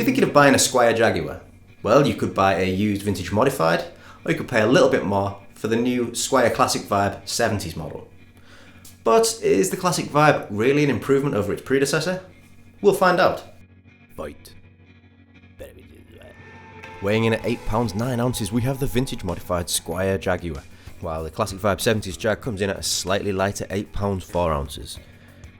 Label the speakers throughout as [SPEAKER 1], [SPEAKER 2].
[SPEAKER 1] you're thinking of buying a Squier Jaguar, well, you could buy a used Vintage Modified, or you could pay a little bit more for the new Squier Classic Vibe 70s model. But is the Classic Vibe really an improvement over its predecessor? We'll find out. Fight. Weighing in at 8 pounds 9 ounces, we have the Vintage Modified Squier Jaguar, while the Classic Vibe 70s Jag comes in at a slightly lighter 8 pounds 4 ounces.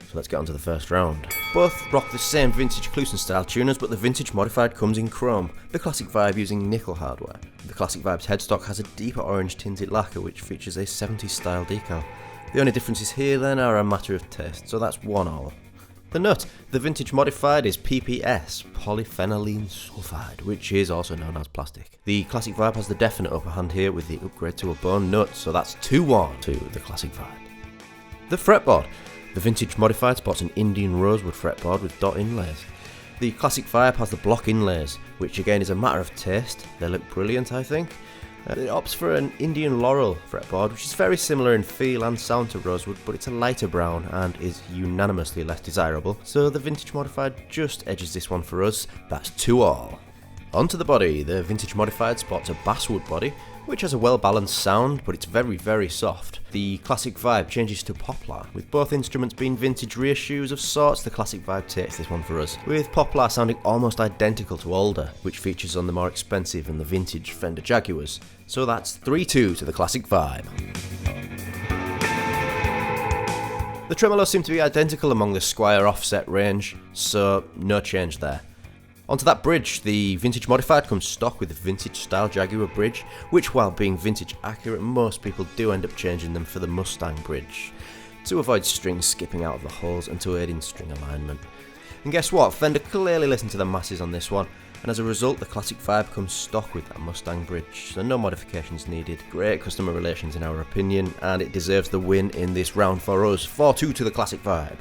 [SPEAKER 1] So let's get on to the first round. Both rock the same vintage Clusen style tuners, but the Vintage Modified comes in chrome, the Classic Vibe using nickel hardware. The Classic Vibe's headstock has a deeper orange tinted lacquer which features a 70s style decal. The only differences here then are a matter of taste, so that's 1-1. The nut, the Vintage Modified is PPS, polyphenylene sulfide, which is also known as plastic. The Classic Vibe has the definite upper hand here with the upgrade to a bone nut, so that's 2-1 to the Classic Vibe. The fretboard, the Vintage Modified sports an Indian rosewood fretboard with dot inlays. The Classic Vibe has the block inlays, which again is a matter of taste. They look brilliant, I think. It opts for an Indian laurel fretboard, which is very similar in feel and sound to rosewood, but it's a lighter brown and is unanimously less desirable, so the Vintage Modified just edges this one for us. That's 2-2. Onto the body, the Vintage Modified sports a basswood body, which has a well-balanced sound, but it's very, very soft. The Classic Vibe changes to poplar, with both instruments being vintage reissues of sorts. The Classic Vibe takes this one for us, with poplar sounding almost identical to Alder, which features on the more expensive and the vintage Fender Jaguars. So that's 3-2 to the Classic Vibe. The tremolos seem to be identical among the Squier offset range, so no change there. Onto that bridge, the Vintage Modified comes stock with the vintage style Jaguar bridge, which while being vintage accurate, most people do end up changing them for the Mustang bridge, to avoid strings skipping out of the holes and to aid in string alignment. And guess what, Fender clearly listened to the masses on this one, and as a result the Classic Vibe comes stock with that Mustang bridge, so no modifications needed. Great customer relations in our opinion, and it deserves the win in this round for us. 4-2 to the Classic Vibe.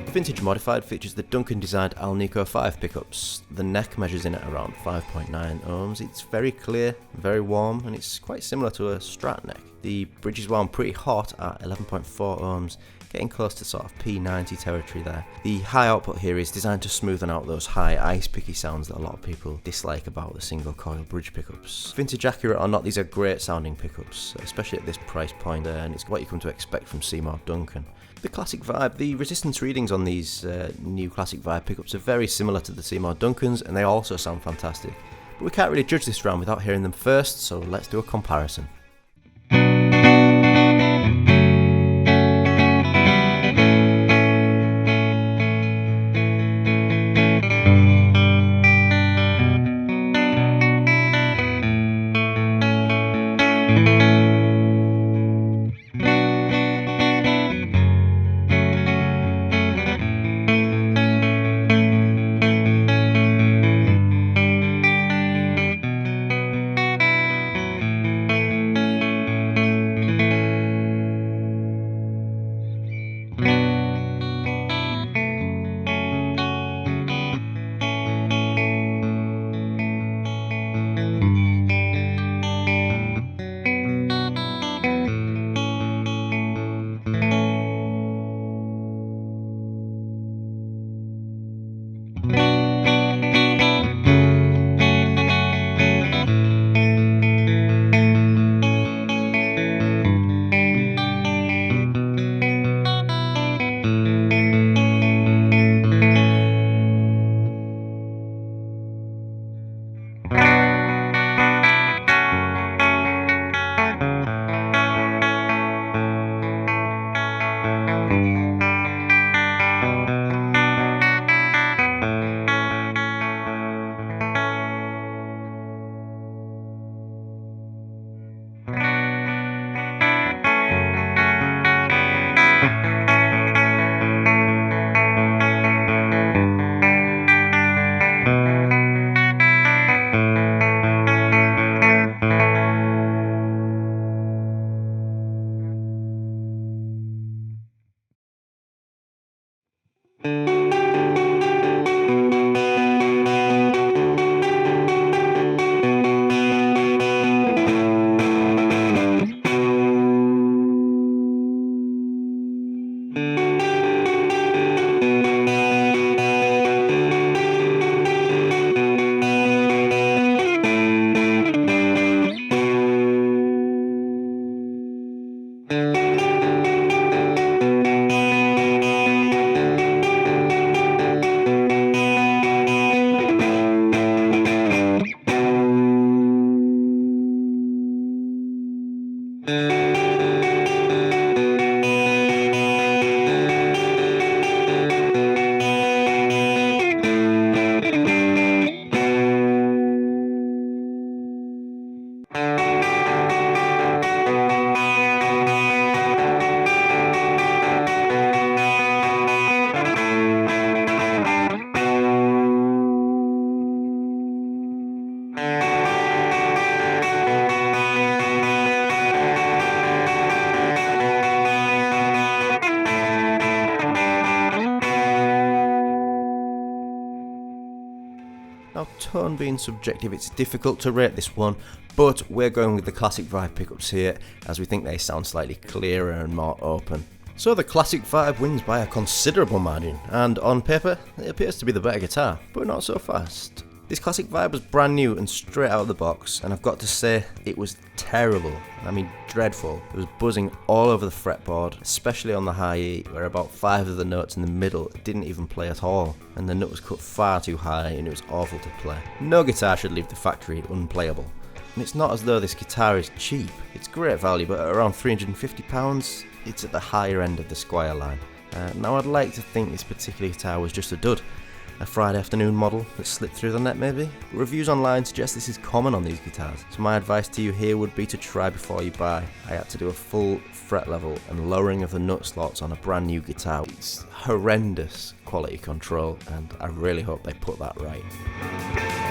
[SPEAKER 1] The Vintage Modified features the Duncan designed Alnico 5 pickups. The neck measures in at around 5.9 ohms. It's very clear, very warm, and it's quite similar to a Strat neck. The bridge is wound pretty hot at 11.4 ohms, getting close to sort of P90 territory there. The high output here is designed to smoothen out those high ice picky sounds that a lot of people dislike about the single coil bridge pickups. Vintage accurate or not, these are great sounding pickups, especially at this price point, and it's what you come to expect from Seymour Duncan. The Classic Vibe, the resistance readings on these new Classic Vibe pickups are very similar to the Seymour Duncans, and they also sound fantastic. But we can't really judge this round without hearing them first, so let's do a comparison. Now, tone being subjective, it's difficult to rate this one, but we're going with the Classic Vibe pickups here, as we think they sound slightly clearer and more open. So the Classic Vibe wins by a considerable margin, and on paper, it appears to be the better guitar, but not so fast. This Classic Vibe was brand new and straight out of the box, and I've got to say, it was terrible. I mean, dreadful. It was buzzing all over the fretboard, especially on the high E, where about 5 of the notes in the middle didn't even play at all, and the note was cut far too high and it was awful to play. No guitar should leave the factory unplayable. And it's not as though this guitar is cheap. It's great value, but at around £350, it's at the higher end of the Squier line. Now I'd like to think this particular guitar was just a dud. A Friday afternoon model that slipped through the net maybe? Reviews online suggest this is common on these guitars, so my advice to you here would be to try before you buy. I had to do a full fret level and lowering of the nut slots on a brand new guitar. It's horrendous quality control, and I really hope they put that right.